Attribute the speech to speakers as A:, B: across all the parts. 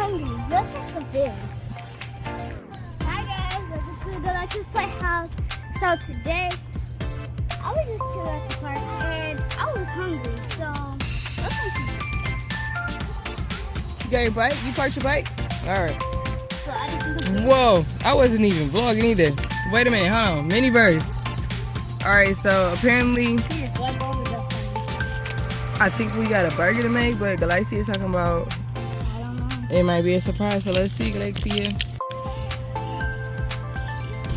A: hungry. Let's have some food. Hi guys, welcome to the Galaxia's Playhouse. So today, I was just chilling at the park and I was hungry, so let's make some food.
B: You got your bike? You parked your bike? Alright.
A: So I just think
B: Whoa, I wasn't even vlogging either. Wait a minute, hold on. Mini burst. Alright, so apparently,
A: what bowl was that for?
B: I think we got a burger to make, but Galaxia is talking about
A: I don't know.
B: it might be a surprise. So let's see, Galaxia.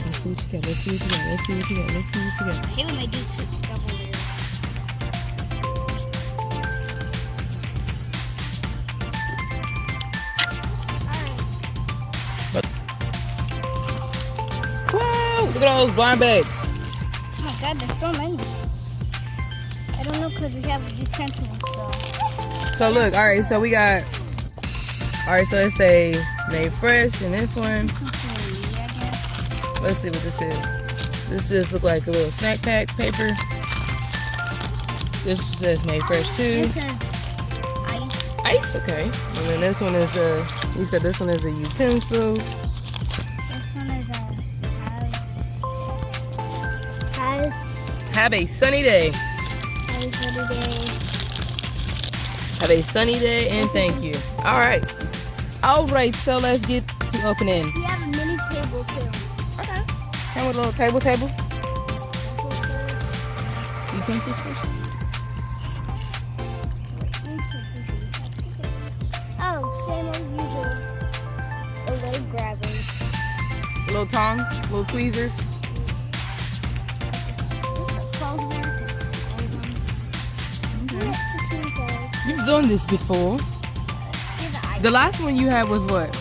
B: Let's see what you got. Let's see what you got. Let's see what you got. Let's see what you got.
A: I hate when they do double layers.
B: Whoa! Look at all those blind bags.
A: Oh my god, there's so many. I don't know because we have utensils, so.
B: So look, alright, so we got, alright, so let's say made fresh in this one.
A: Yeah, I guess.
B: Let's see what this is. This just look like a little snack pack paper. This says made fresh too.
A: This is ice.
B: Ice, okay. And then this one is a, we said this one is a utensil.
A: This one is has
B: Have a sunny day. Have a sunny day and thank you. Alright. Alright, so let's get to opening.
A: We have a mini table too.
B: Okay. Come with a little table. Utensils first.
A: Oh, same as usual. The leg grabbers.
B: Little tongs, little tweezers. You've done this before. The last one you had was what?
A: It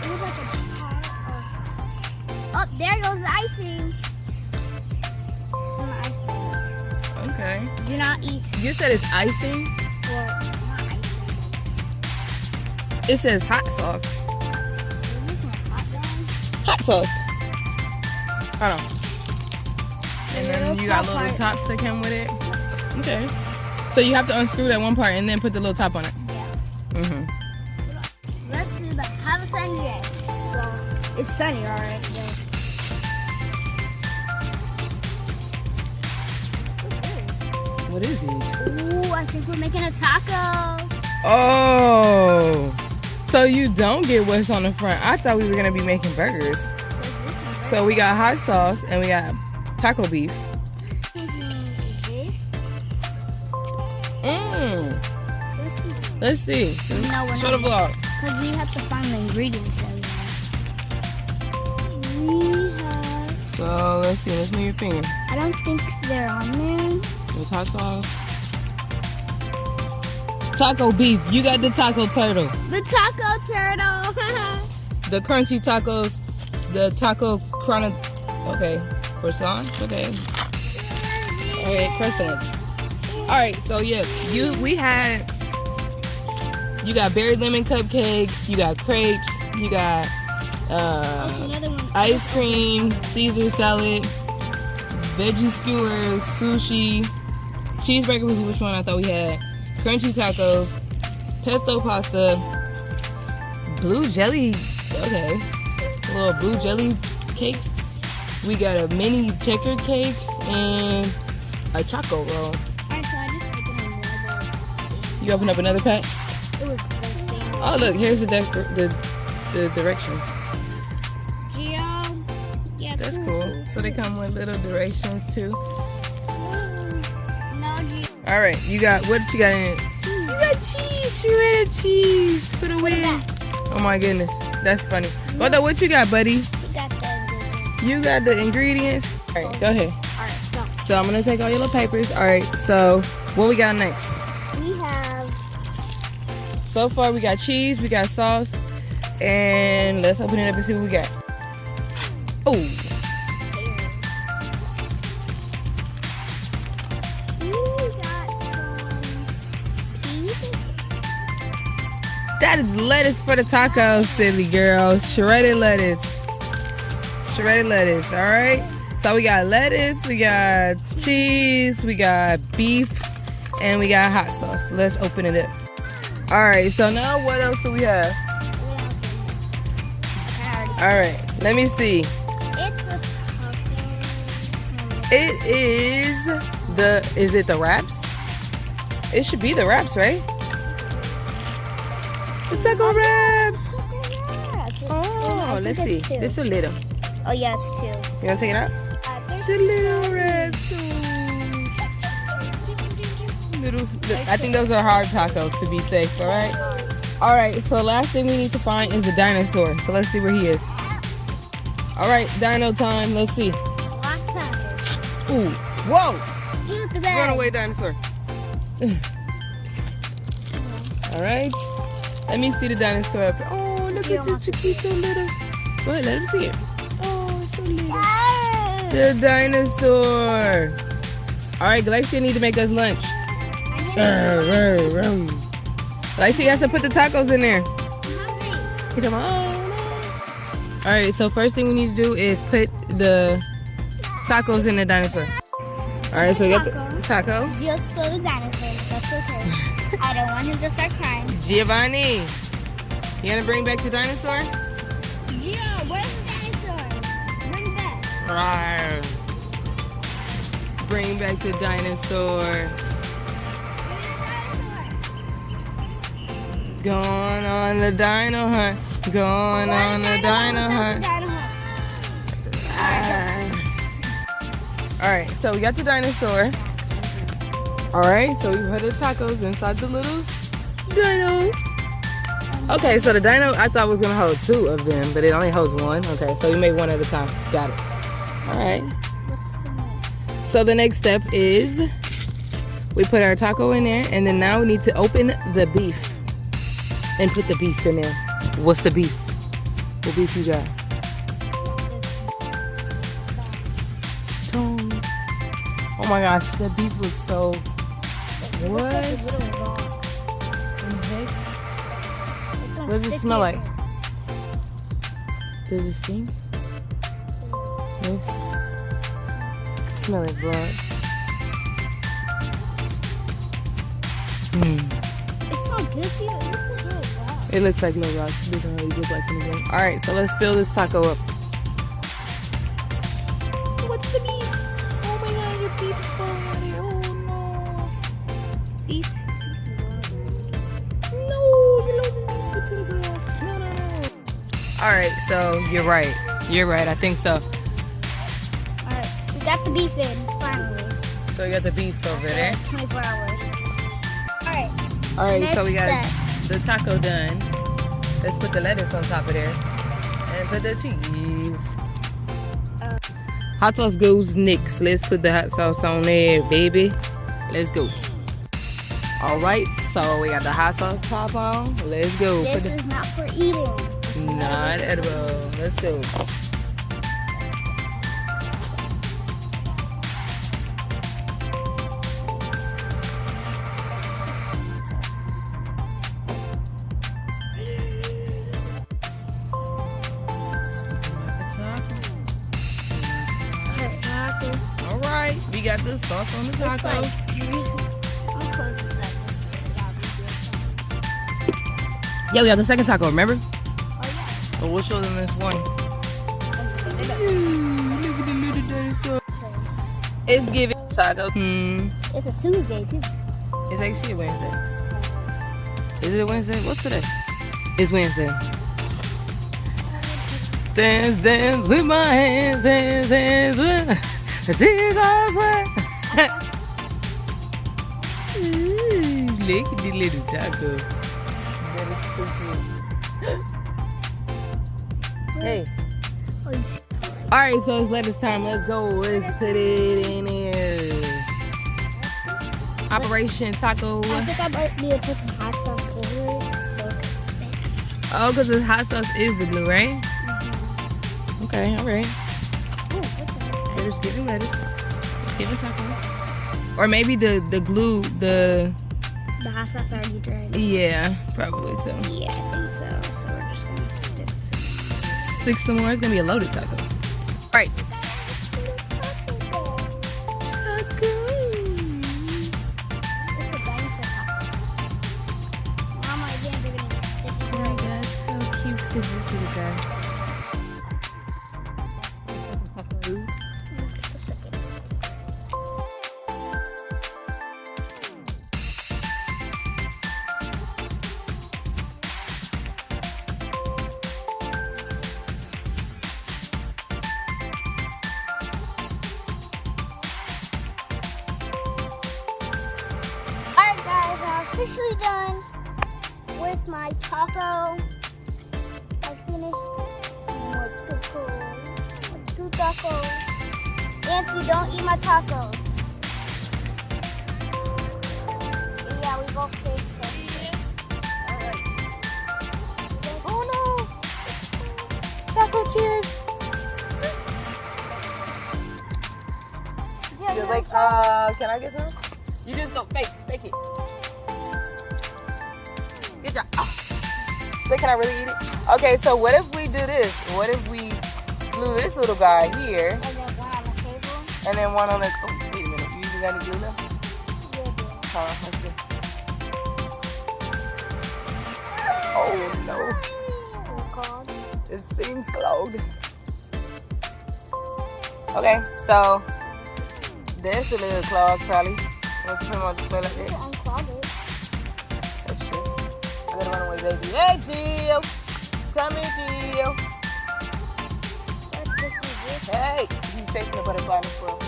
A: was like a pot of... Oh, there goes the icing.
B: Okay.
A: Do not eat.
B: You said it's icing?
A: Well, not icing.
B: It says hot sauce. Hot sauce. Hold on. And then you got little tops that come with it. Okay. So you have to unscrew that one part and then put the little top on it.
A: Yeah. Let's do that. Have a sunny day. So it's sunny already.
B: What is it?
A: Ooh, I think we're making a taco.
B: Oh. So you don't get what's on the front. I thought we were gonna be making burgers. So we got hot sauce and we got taco beef. Let's see. Show the vlog.
A: Because we have to find the ingredients we have.
B: So let's see. Let's move your finger.
A: I don't think they're on there.
B: There's hot sauce. Taco beef. You got the taco turtle.
A: The taco turtle.
B: The crunchy tacos. The taco okay. Croissants. Okay. Okay, croissants. Alright, so yeah. You got berry lemon cupcakes, you got crepes, you got ice cream, Caesar salad, veggie skewers, sushi, cheeseburger was which one I thought we had, crunchy tacos, pesto pasta, blue jelly, okay, a little blue jelly cake. We got a mini checkered cake and a choco roll.
A: Alright, so I just opened another.
B: You open up another pack?
A: It was the same.
B: Oh look, here's the directions.
A: Yeah,
B: that's cool. So they come with little directions too. All right, you got what you got in it? You got cheese, shredded cheese for the win. Oh my goodness, that's funny. What you got, buddy? You got the ingredients. All right, go ahead.
A: All right,
B: so I'm gonna take all your little papers. All right, so what we got next?
A: We have.
B: So far, we got cheese, we got sauce, and let's open it up and see what we got. Oh. That is lettuce for the tacos, silly girl. Shredded lettuce. Shredded lettuce, all right? So we got lettuce, we got cheese, we got beef, and we got hot sauce. Let's open it up. All right, so now what else do we have? All right, let me see.
A: It's a taco.
B: It is it the wraps? It should be the wraps, right? The taco wraps. Oh, let's see. This is a little.
A: Oh yeah, it's 2.
B: You wanna take it out? The little wraps. Little. I think those are hard tacos to be safe. All right. All right. So last thing we need to find is the dinosaur. So let's see where he is. All right, dino time. Let's see.
A: Last package.
B: Ooh. Whoa.
A: Here's the bag.
B: Run away, dinosaur. All right. Let me see the dinosaur. Oh, look at this chiquito little. Go ahead, let him see it. Oh, it's so little. The dinosaur. All right, Galaxia need to make us lunch. Galaxia has to put the tacos in there. He's like, oh, no. All right, so first thing we need to do is put the tacos in the dinosaur. All right, so we got the taco.
A: Just so the dinosaur. That's okay. I don't want him to start crying.
B: Giovanni, you gonna bring back the dinosaur?
A: Yeah, where's the dinosaur? Bring it back.
B: Rawr. Bring back the dinosaur. Going on the dino hunt. Going on the dino hunt. All right, so we got the dinosaur. All right, so we put the tacos inside the little dino. Okay, so the dino I thought was gonna hold 2 of them, but it only holds 1. Okay, so we made 1 at a time. Got it. All right. So the next step is we put our taco in there, and then now we need to open the beef and put the beef in there. What's the beef? What beef you got? Tones. Oh my gosh, the beef looks so. What? What does it smell like? Does it stink? Yes. Smell it, blood.
A: It's not good. See, it looks like little rocks.
B: It looks like little rocks. It doesn't really look like anything. All right, so let's fill this taco up. What's the beef? Oh my God, your beef is falling out here. Oh no.
A: Beef.
B: No, to the ground. No. All right, so you're right. You're right. I think so.
A: Alright, we got the beef in, finally.
B: So we got the beef over there.
A: 24 hours. Alright.
B: All right, so we got
A: Next
B: the taco done. Let's put the lettuce on top of there. And put the cheese. Hot sauce goes next. Let's put the hot sauce on there, baby. Let's go. All right, so we got the hot sauce top on. Let's go.
A: This is not for eating.
B: Not edible. Let's go. All right, we got the sauce on the taco.
A: I'll close this up.
B: Yeah, we got the second taco, remember?
A: Oh yeah.
B: So we'll show them this one. Look at the little dinosaur. It's giving taco.
A: It's a Tuesday too.
B: It's actually a Wednesday. Is it a Wednesday? What's today? It's Wednesday. Dance, dance with my hands, hands, hands with Jesus. Look at the little taco. That is so cute. Hey. Alright, so it's lettuce time. Let's go. Let's put it in here. Operation Taco.
A: I think I might need to put some hot sauce over it so it can stick.
B: Oh, because the hot sauce is the glue, right? Okay, alright.
A: Ooh, what the heck?
B: Let's give it lettuce. Let's give it taco. Or maybe the glue,
A: The hot sauce already dried.
B: yeah, probably so.
A: Yeah, I think so. So we're just going to stick some.
B: 6 some more. It's going to be a loaded taco. Alright.
A: It's a dinosaur taco. Mama,
B: is this little guy?
A: Alright guys, I'm officially done with my taco. I finished with 2 tacos. Anthony, don't eat my tacos. Yeah, we both taste it.
B: Alright. Oh no! Taco cheers! You're like, can I get some? You just go fake it. Good job. So can I really eat it? Okay, so what if we do this? What if we glue this little guy here?
A: And then one on the table.
B: And then one on the, oh, wait a minute. You usually got to glue them?
A: Yeah,
B: Hold on, let's see. Oh no, it seems clogged. Okay, so there's a little clog probably. Let's put him on display like that.
A: unclog it.
B: That's true. I gotta run away, baby. Hey, Jill! Come here, Jill.
A: Let's just use this.
B: Hey! He's taking the butterfly in the squirrel.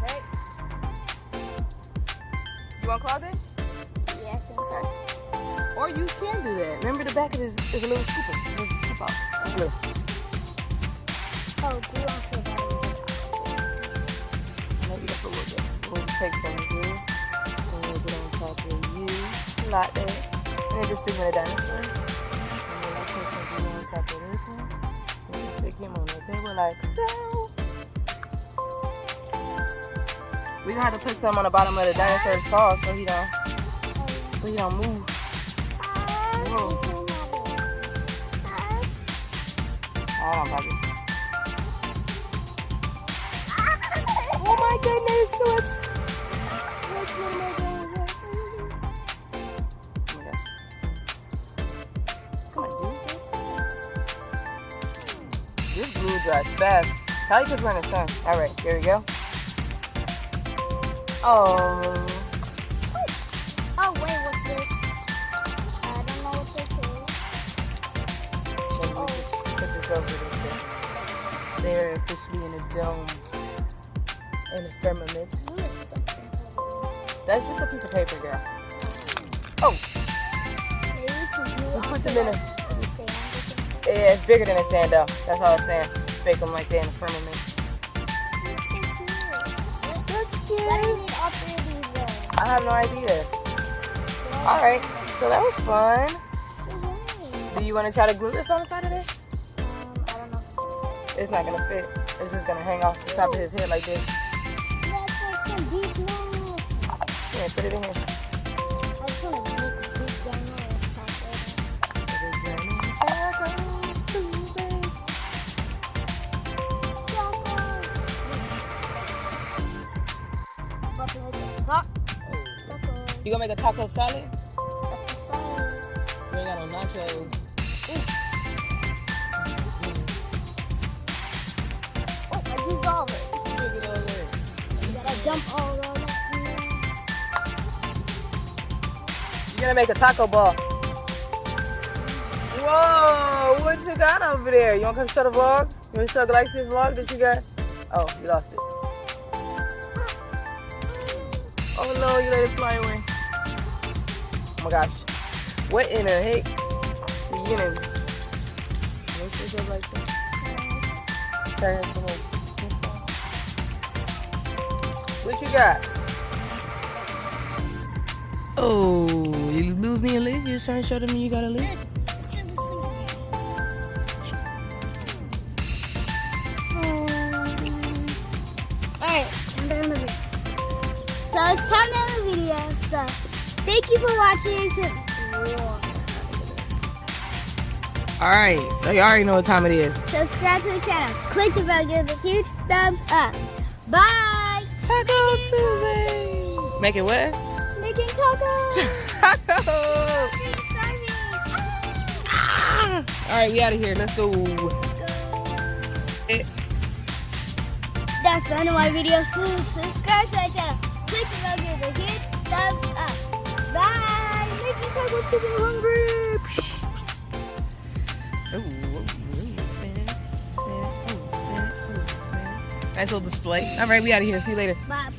B: Hey! You want to clog it?
A: Yeah, I think so.
B: Or you can do that. Remember the back of this is a little scooper. There's a scoop out. Look.
A: Oh, do you also got it?
B: Maybe that's what we'll do. We'll take some glue and we'll put it on top of you, like that. And then just stick with a dinosaur. And then we'll put some glue on top of this one. And just stick him on the table like so. We're gonna have to put some on the bottom of the dinosaur's paw so he don't move. Whoa. Hold on, Bobby. Oh my goodness, what? Come on, dude. This glue dries fast. Probably because we're in the sun. Alright, there we go. Oh.
A: Oh, wait, what's this? I don't know what this is.
B: Maybe we should put this over there. They're officially in a dome. In a firmament. That's just a piece of paper, girl. Oh!
A: Maybe we can do
B: We'll
A: it
B: put
A: on
B: them in a...
A: the stand or something.
B: Yeah, it's bigger than a stand up. That's all I'm saying. Bake them like that in the firmament.
A: That's so cute.
B: That's
A: What do you need all 3 of these then?
B: I have no idea. Alright, so that was fun. Do you want to try to glue this on the side of there?
A: I don't know.
B: It's not going to fit. It's just going to hang off the top of his head like this.
A: That's like some beef noodles.
B: Yeah, put it in here.
A: I just want to make beef noodles.
B: You gonna make a taco salad?
A: Taco salad.
B: We ain't got no nachos.
A: Oh, I used all of it.
B: Look at all that.
A: You gotta dump all of that in there.
B: You're gonna make a taco ball. Whoa, what you got over there? You wanna come show the vlog? You wanna show Galaxia's vlog that you got? Oh, you lost it. Oh no, you let it fly away. Oh my gosh. What in the heck? You gonna make this up like that? Turn it, come on. What you got? Oh, you losing your lid? You just trying to show them you got a lid?
A: Alright, I'm done with it. So it's time to end the video. So thank you for watching.
B: Alright, so you already know what time it is.
A: Subscribe to the channel. Click the bell. Give it a huge thumbs up. Bye.
B: Taco Tuesday. Make it what?
A: Making tacos.
B: Taco.
A: Starving.
B: All right, we out of here. Let's go.
A: That's the end of my video. So subscribe to my channel. Click the bell, give a huge thumbs up. Bye. Making tacos because I'm hungry.
B: Nice little display. All right, we out of here. See you later.
A: Bye.